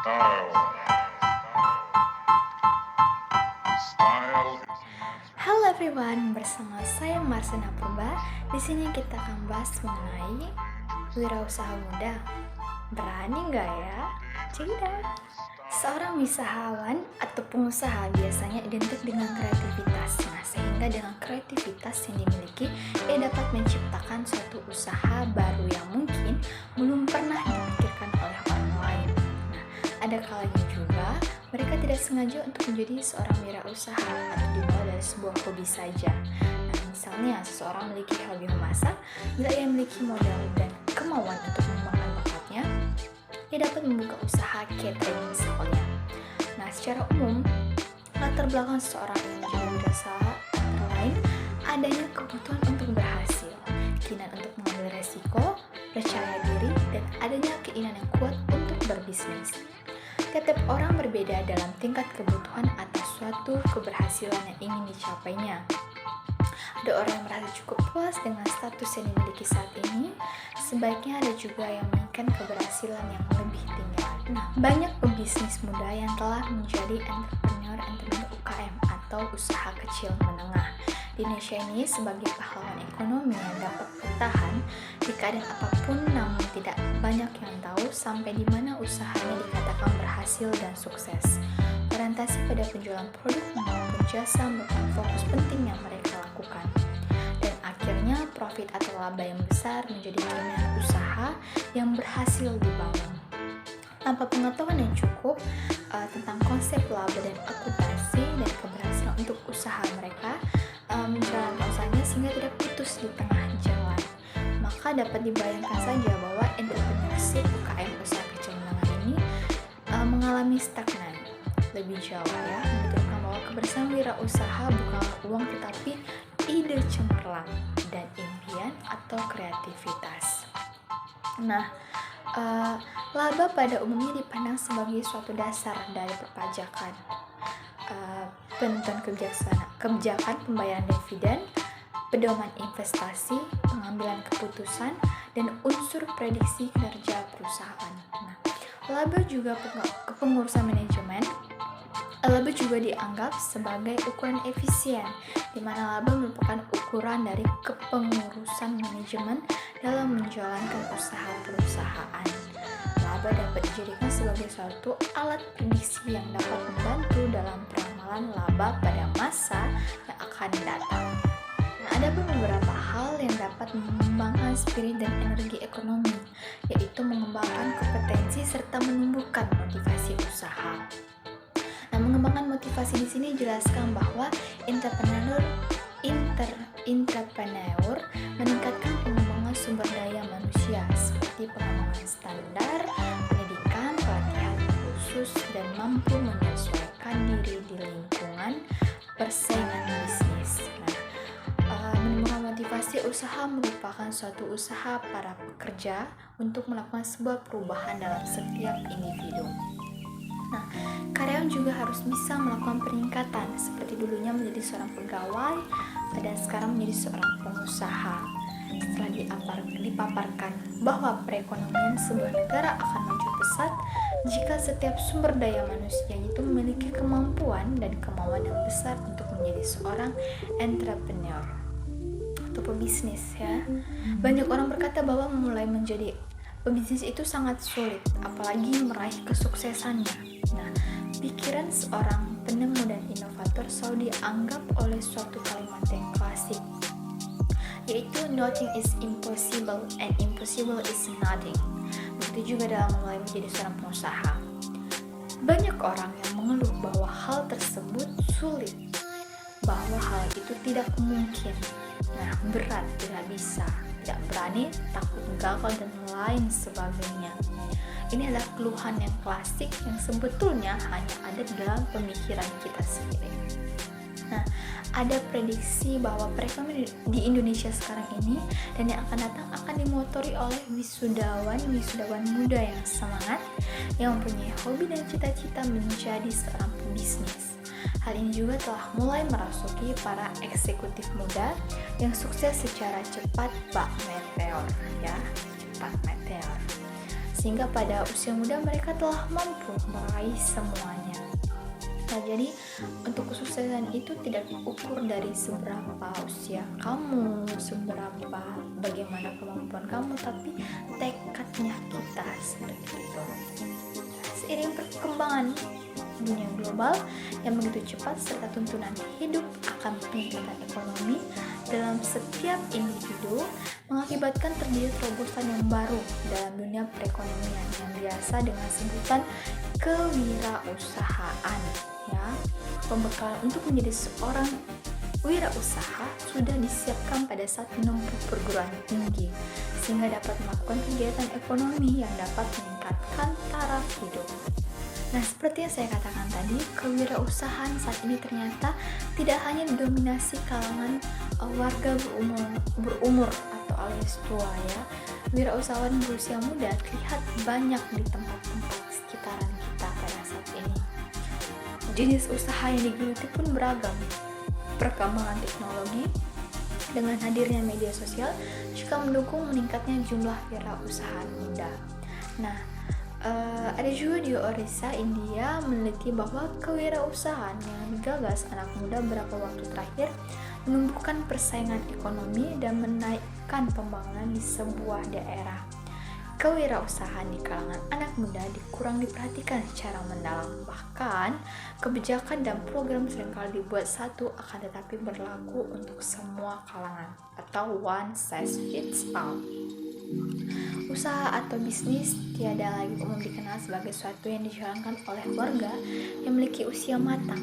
Halo everyone, bersama saya Marsena Purba. Di sini kita akan bahas mengenai wirausaha muda. Berani nggak ya? Tidak. Seorang wisatawan atau pengusaha biasanya identik dengan kreativitas. Nah, sehingga dengan kreativitas yang dimiliki, ia dapat menciptakan suatu usaha baru yang mungkin belum pernah dipikirkan oleh orang lain. Nah, ada kalanya juga mereka tidak sengaja untuk menjadi seorang wirausaha atau dimulai dari sebuah hobi saja. Nah, misalnya seseorang memiliki hobi memasak, bila ia memiliki modal dan kemauan untuk mengembangkan bakatnya, ia dapat membuka usaha catering misalnya. Nah, secara umum, latar belakang seseorang yang menjadi wirausaha antara lain adanya kebutuhan untuk berhasil, keinginan untuk mengambil resiko, percaya diri, dan adanya keinginan yang kuat untuk berbisnis. Setiap orang berbeda dalam tingkat kebutuhan atas suatu keberhasilan yang ingin dicapainya. Ada orang yang merasa cukup puas dengan status yang dimiliki saat ini, sebaiknya ada juga yang menginginkan keberhasilan yang lebih tinggi. Nah, banyak pebisnis muda yang telah menjadi entrepreneur UKM atau usaha kecil menengah. Di Indonesia ini sebagai pahlawan ekonomi yang dapat bertahan di keadaan apapun, namun tidak banyak yang tahu sampai di mana usahanya dikatakan berhasil dan sukses. Orientasi pada penjualan produk maupun jasa merupakan fokus penting yang mereka lakukan. Dan akhirnya profit atau laba yang besar menjadi cerminan usaha yang berhasil dibangun. Tanpa pengetahuan yang cukup tentang konsep laba dan akuntansi dan keberhasilan untuk usaha mereka, menjalankan usahanya sehingga tidak putus di tengah jalan. Maka dapat dibayangkan saja bahwa entrepreneurship UKM usaha kecil menengah ini mengalami stagnan. Lebih jauh ya, menunjukkan bahwa keberhasilan wirausaha bukanlah uang tetapi ide cemerlang dan impian atau kreativitas. Nah, laba pada umumnya dipandang sebagai suatu dasar dari perpajakan, penentuan kebijakan pembayaran dividen, pedoman investasi, pengambilan keputusan, dan unsur prediksi kinerja perusahaan. Nah, laba juga kepengurusan manajemen. Laba juga dianggap sebagai ukuran efisien, di mana laba merupakan ukuran dari kepengurusan manajemen dalam menjalankan usaha perusahaan. Laba dapat dijadikan sebagai suatu alat prediksi yang dapat membantu dalam peramalan laba pada masa yang akan datang. Nah, ada beberapa hal yang dapat mengembangkan spirit dan energi ekonomi, yaitu mengembangkan kompetensi serta menumbuhkan motivasi usaha. Nah, mengembangkan motivasi di sini dijelaskan bahwa entrepreneur meningkatkan pengembangan sumber daya manusia seperti pengembangan standar, pendidikan, pelatihan khusus, dan mampu menyesuaikan diri di lingkungan persaingan bisnis. Nah, menumbuhkan motivasi usaha merupakan suatu usaha para pekerja untuk melakukan sebuah perubahan dalam setiap individu. Nah, karyawan juga harus bisa melakukan peningkatan seperti dulunya menjadi seorang pegawai dan sekarang menjadi seorang pengusaha. Setelah dipaparkan bahwa perekonomian sebuah negara akan maju pesat jika setiap sumber daya manusia itu memiliki kemampuan dan kemauan yang besar untuk menjadi seorang entrepreneur atau pebisnis ya. Banyak orang berkata bahwa memulai menjadi pebisnis itu sangat sulit, apalagi meraih kesuksesannya. Nah, pikiran seorang penemu dan inovator selalu dianggap oleh suatu kalimat yang klasik, yaitu nothing is impossible and impossible is nothing. Begitu juga dalam memulai menjadi seorang pengusaha. Banyak orang yang mengeluh bahwa hal tersebut sulit, bahwa hal itu tidak mungkin. Nah, berat, tidak bisa, tidak berani, takut gagal, dan lain sebagainya. Ini adalah keluhan yang klasik yang sebetulnya hanya ada di dalam pemikiran kita sendiri. Nah, ada prediksi bahwa perekonomian di Indonesia sekarang ini dan yang akan datang akan dimotori oleh wisudawan muda yang semangat, yang mempunyai hobi dan cita-cita menjadi seorang pebisnis. Hal ini juga telah mulai merasuki para eksekutif muda yang sukses secara cepat, cepat meteor. sehingga pada usia muda mereka telah mampu meraih semuanya. Nah, jadi untuk kesuksesan itu tidak diukur dari seberapa usia kamu, seberapa bagaimana kemampuan kamu, tapi tekadnya kita seperti itu. Seiring perkembangan dunia global yang begitu cepat serta tuntunan hidup akan peningkatan ekonomi dalam setiap individu mengakibatkan terjadi terobosan yang baru dalam dunia perekonomian yang biasa dengan sebutan kewirausahaan. Ya, pembekalan untuk menjadi seorang wirausaha sudah disiapkan pada saat menempuh perguruan tinggi sehingga dapat melakukan kegiatan ekonomi yang dapat meningkatkan taraf hidup. Nah, seperti yang saya katakan tadi, kewirausahaan saat ini ternyata tidak hanya didominasi kalangan warga berumur atau alias tua ya. Wirausahawan berusia muda terlihat banyak di tempat-tempat sekitaran kita pada saat ini. Jenis usaha yang digeluti pun beragam. Perkembangan teknologi dengan hadirnya media sosial juga mendukung meningkatnya jumlah wirausahaan muda. Nah, ada juga di Orissa, India meneliti bahwa kewirausahaan yang digagas anak muda beberapa waktu terakhir menumbuhkan persaingan ekonomi dan menaikkan pembangunan di sebuah daerah. Kewirausahaan di kalangan anak muda kurang diperhatikan secara mendalam. Bahkan, kebijakan dan program seringkali dibuat satu akan tetapi berlaku untuk semua kalangan atau one size fits all. Usaha atau bisnis tiada lagi umum dikenal sebagai sesuatu yang dijalankan oleh warga yang memiliki usia matang.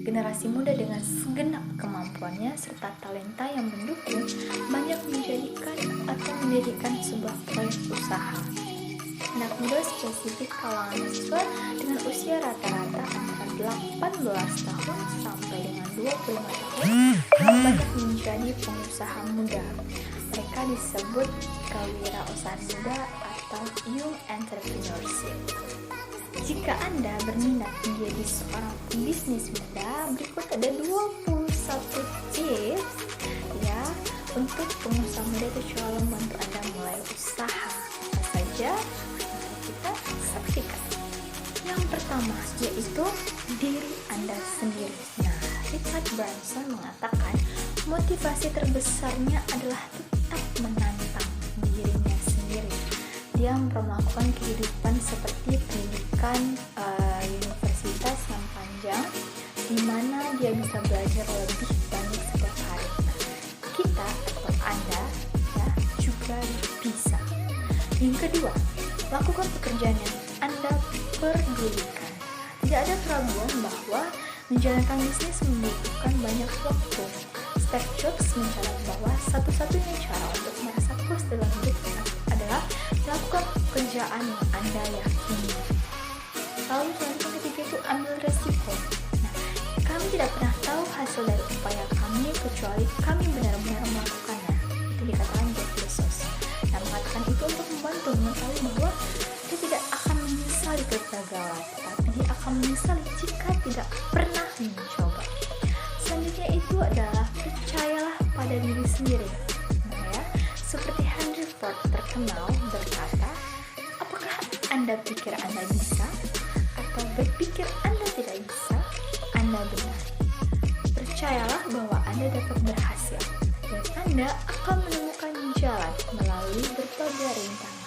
Generasi muda dengan segenap kemampuannya serta talenta yang mendukung banyak menjadikan atau mendirikan sebuah proyek usaha. Anak muda spesifik kalangan mahasiswa dengan usia rata-rata antara 18 tahun sampai dengan 25 tahun telah banyak menjadi pengusaha muda. Mereka disebut kewirausahaan muda atau young entrepreneurship. Jika Anda berminat menjadi seorang pembisnis muda, berikut ada 21 tips ya untuk pengusaha muda itu coba membantu Anda mulai usaha. Apa saja? Mari kita saksikan. Yang pertama yaitu diri Anda sendiri. Nah, Richard Branson mengatakan motivasi terbesarnya adalah tetap menantang dirinya sendiri. Dia melakukan kehidupan seperti pendidikan universitas yang panjang, di mana dia bisa belajar lebih banyak setiap hari. Kita atau Anda ya juga bisa. Yang kedua, lakukan pekerjaan yang Anda pedulikan. Tidak ada keraguan bahwa menjalankan bisnis membutuhkan banyak waktu. Steve Jobs mencatat bahwa satu-satunya cara untuk merasa puas dalam hidup adalah melakukan pekerjaan yang Anda yakini. Lalu selanjutnya ketiga itu ambil resiko. Nah, kami tidak pernah tahu hasil dari upaya kami kecuali kami benar-benar melakukannya. Itu dikatakan Jeff Bezos. Nah, mengatakan itu untuk membantu mengetahui bahwa dia tidak akan menyesali kegagalan, tapi dia akan menyesali jika tidak pernah mencoba. Selanjutnya itu adalah percayalah pada diri sendiri. Nah ya, seperti Henry Ford terkenal berkata, apakah Anda pikir Anda bisa? Atau berpikir Anda tidak bisa? Anda benar. Percayalah bahwa Anda dapat berhasil dan Anda akan menemukan jalan melalui berbagai rintangan.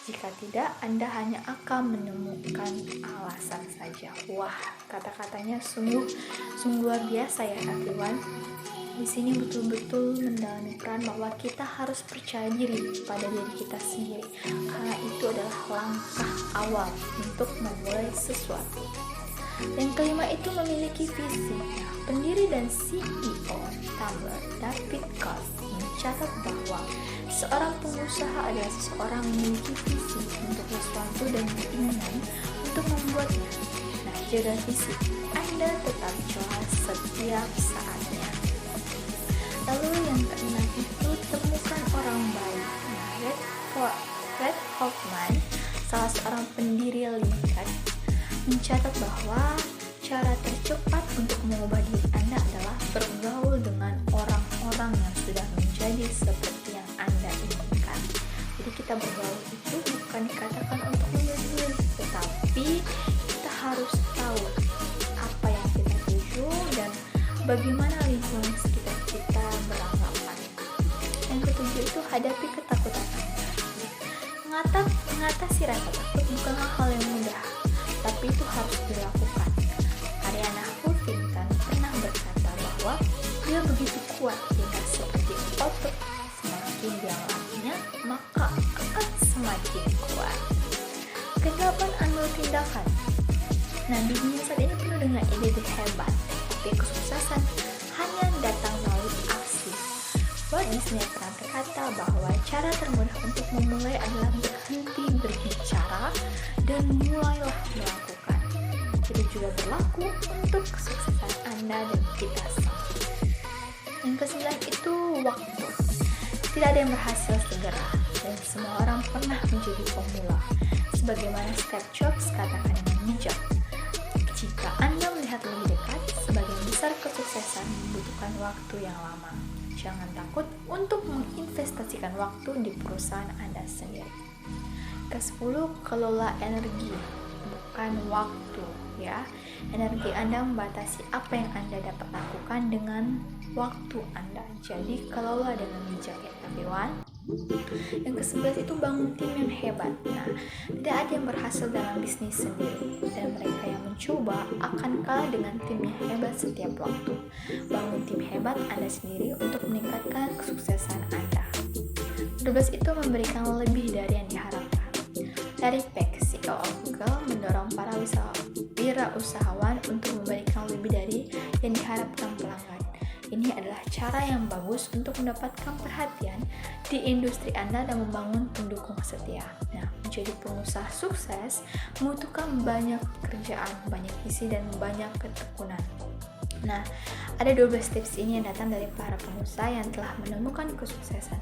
Jika tidak, Anda hanya akan menemukan alasan saja. Wah, kata-katanya sungguh luar biasa ya, everyone. Di sini betul-betul mendalami peran bahwa kita harus percaya diri pada diri kita sendiri, karena itu adalah langkah awal untuk memulai sesuatu. Yang kelima itu memiliki visi. Pendiri dan CEO Tumblr, David Coase, mencatat bahwa seorang pengusaha adalah seseorang yang memiliki visi untuk sesuatu dan keinginan untuk membuatnya. Nah, jaga visi Anda tetap jelas setiap saatnya. Lalu yang keenam itu temukan orang baik. Nah, Reid Hoffman, salah seorang pendiri LinkedIn, mencatat bahwa cara tercepat untuk mengubah diri Anda adalah bergaul dengan orang-orang yang sudah menjadi seperti yang Anda inginkan. Jadi kita bergaul itu bukan bukan dikatakan untuk menyendiri, tetapi kita harus tahu apa yang kita tuju dan bagaimana lingkungan sekitar kita beranggapan. Yang ketujuh itu hadapi ketakutan Anda. Mengatasi rasa takut bukanlah hal yang mudah, tapi itu harus dilakukan. Ariana Huffington pernah berkata bahwa dia begitu kuat hingga seperti otot, semakin dia latihnya maka akan semakin kuat. Kedelapan, ambil tindakan. Nah, dunia saat ini penuh dengan ide hebat, tapi kesuksesan hanya datang melalui aksi. Walt Disney pernah berkata bahwa cara termudah untuk memulai adalah berhenti berbicara dan mulailah melakukan. Itu juga berlaku untuk kesuksesan Anda dan kita semua. Yang kesembilan itu waktu. Tidak ada yang berhasil segera, dan semua orang pernah menjadi pemula. Sebagaimana Steve Jobs katakan dengan bijak, jika Anda melihat lebih dekat, sebagian besar kesuksesan membutuhkan waktu yang lama. Jangan takut untuk menginvestasikan waktu di perusahaan Anda sendiri. Ke-10, kelola energi, bukan waktu, ya. Energi Anda membatasi apa yang Anda dapat lakukan dengan waktu Anda. Jadi kelola dengan bijak, ya everyone. Yang ke-11 itu bangun tim yang hebat. Nah, tidak ada yang berhasil dalam bisnis sendiri, dan mereka yang mencoba akan kalah dengan tim yang hebat setiap waktu. Bangun tim hebat Anda sendiri untuk meningkatkan kesuksesan Anda. 12 itu memberikan lebih dari yang diharapkan. Larry Page, CEO Google, mendorong para wirausahawan untuk memberikan lebih dari yang diharapkan pelanggan. Ini adalah cara yang bagus untuk mendapatkan perhatian di industri Anda dan membangun pendukung setia. Nah, menjadi pengusaha sukses membutuhkan banyak pekerjaan, banyak visi, dan banyak ketekunan. Nah, ada 12 tips ini yang datang dari para pengusaha yang telah menemukan kesuksesan.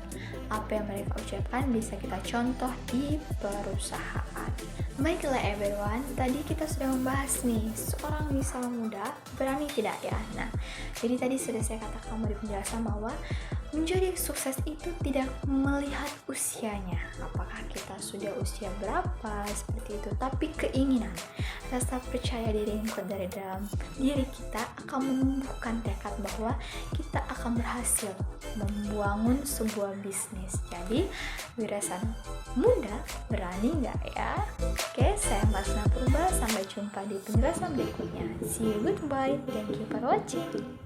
Apa yang mereka ucapkan bisa kita contoh di perusahaan. Baiklah everyone, tadi kita sudah membahas nih, seorang misalnya muda berani tidak ya? Nah, jadi tadi sudah saya katakan di penjelasan bahwa menjadi sukses itu tidak melihat usianya, apakah kita sudah usia berapa, seperti itu, tapi keinginan, rasa percaya diri yang kuat dari dalam diri kita akan menumbuhkan tekad bahwa kita akan berhasil membangun sebuah bisnis. Jadi, wirasan muda berani nggak ya? Oke, saya Marsina Purba, sampai jumpa di penjelasan berikutnya. See you, goodbye, thank you for watching.